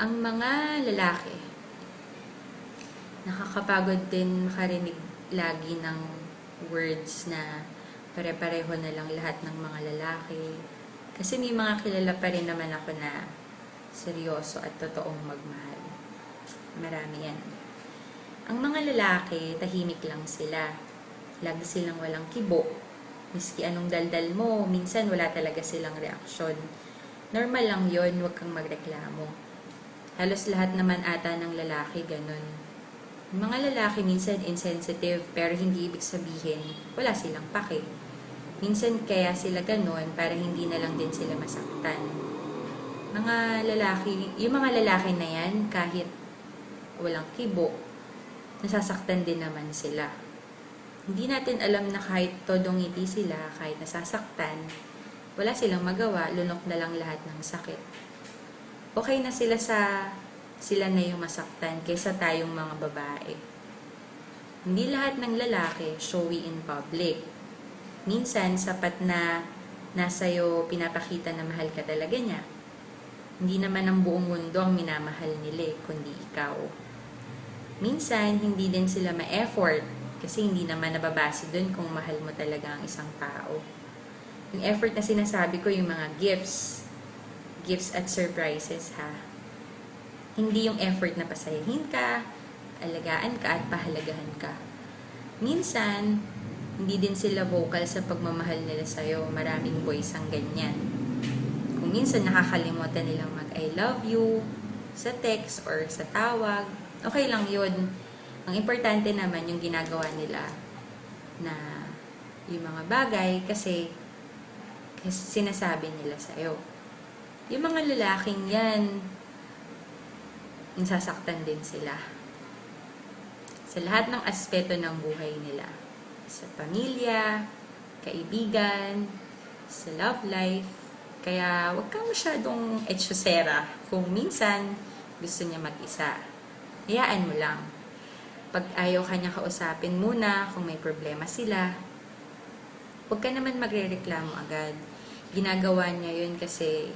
Ang mga lalaki, nakakapagod din makarinig lagi ng words na pare-pareho na lang lahat ng mga lalaki. Kasi may mga kilala pa rin naman ako na seryoso at totoong magmahal. Marami yan. Ang mga lalaki, tahimik lang sila. Lagi silang walang kibo. Miski anong daldal mo, minsan wala talaga silang reaksyon. Normal lang yon, huwag kang magreklamo. Halos lahat naman ata ng lalaki ganun. Mga lalaki minsan insensitive pero hindi ibig sabihin wala silang pake. Minsan kaya sila ganun para hindi na lang din sila masaktan. Yung mga lalaki na yan kahit walang kibo, nasasaktan din naman sila. Hindi natin alam na kahit todong ngiti sila, kahit nasasaktan, wala silang magawa, lunok na lang lahat ng sakit. Okay na sila na yung masaktan kaysa tayong mga babae. Hindi lahat ng lalaki showy in public. Minsan, sapat na nasa'yo pinapakita na mahal ka talaga niya. Hindi naman ang buong mundo ang minamahal nila, kundi ikaw. Minsan, hindi din sila ma-effort kasi hindi naman nababase dun kung mahal mo talaga ang isang tao. Yung effort na sinasabi ko, yung mga gifts at surprises ha. Hindi yung effort na pasayahin ka, alagaan ka at pahalagahan ka. Minsan, hindi din sila vocal sa pagmamahal nila sa'yo. Maraming boys ang ganyan. Kung minsan nakakalimutan nilang mag-I love you sa text or sa tawag, okay lang yun. Ang importante naman yung ginagawa nila na yung mga bagay kasi sinasabi nila sa'yo. Yung mga lalaking yan, nasasaktan din sila. Sa lahat ng aspeto ng buhay nila. Sa pamilya, kaibigan, sa love life. Kaya huwag kang masyadong etsyosera kung minsan gusto niya mag-isa. Hayaan mo lang. Pag ayaw kanya kausapin muna kung may problema sila, huwag ka naman magrereklamo agad. Ginagawa niya yun kasi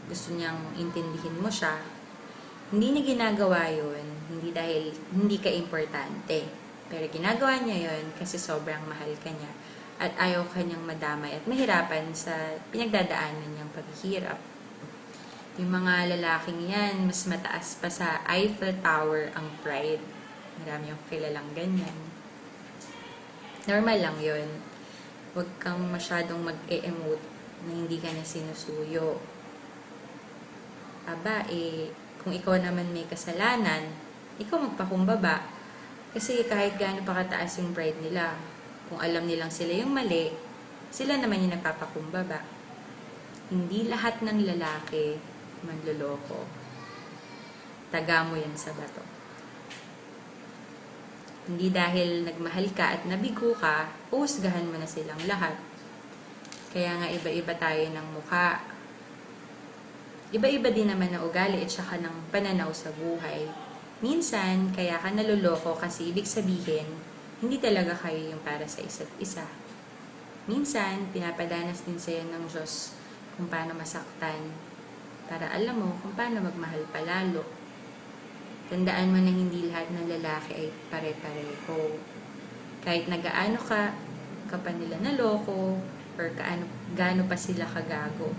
gusto niyang intindihin mo siya. Hindi niya ginagawa yun, hindi dahil hindi ka importante. Pero ginagawa niya yun kasi sobrang mahal ka niya at ayaw kanyang madamay at mahirapan sa pinagdadaanan niyang paghihirap. Yung mga lalaking yan, mas mataas pa sa Eiffel Tower ang pride. Marami yung kilalang ganyan. Normal lang yun. Huwag kang masyadong mag-e-emote na hindi ka na sinusuyo. Kung ikaw naman may kasalanan, ikaw magpakumbaba. Kasi kahit gaano pa kataas yung pride nila, kung alam nilang sila yung mali, sila naman yung nagpapakumbaba. Hindi lahat ng lalaki manloloko. Taga mo yan sa bato. Hindi dahil nagmahal ka at nabigo ka, uhusgahan mo na silang lahat. Kaya nga iba-iba tayo ng mukha. Iba-iba din naman ang ugali at saka ng pananaw sa buhay. Minsan, kaya ka naluloko kasi ibig sabihin, hindi talaga kayo yung para sa isa't isa. Minsan, pinapadanas din sa'yo ng Diyos kung paano masaktan para alam mo kung paano magmahal palalo. Tandaan mo na hindi lahat ng lalaki ay pare-pareho. Kahit nagaano ka pa nila naloko, or gaano pa sila kagago.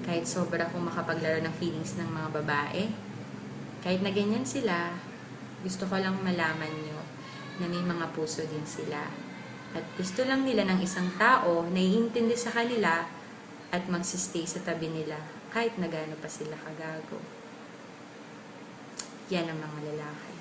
Kahit sobra kung makapaglaro ng feelings ng mga babae, kahit na ganyan sila, gusto ko lang malaman nyo na may mga puso din sila. At gusto lang nila ng isang tao na iintindi sa kanila at magsistay sa tabi nila kahit na gaano pa sila kagago. Yan ang mga lalaki.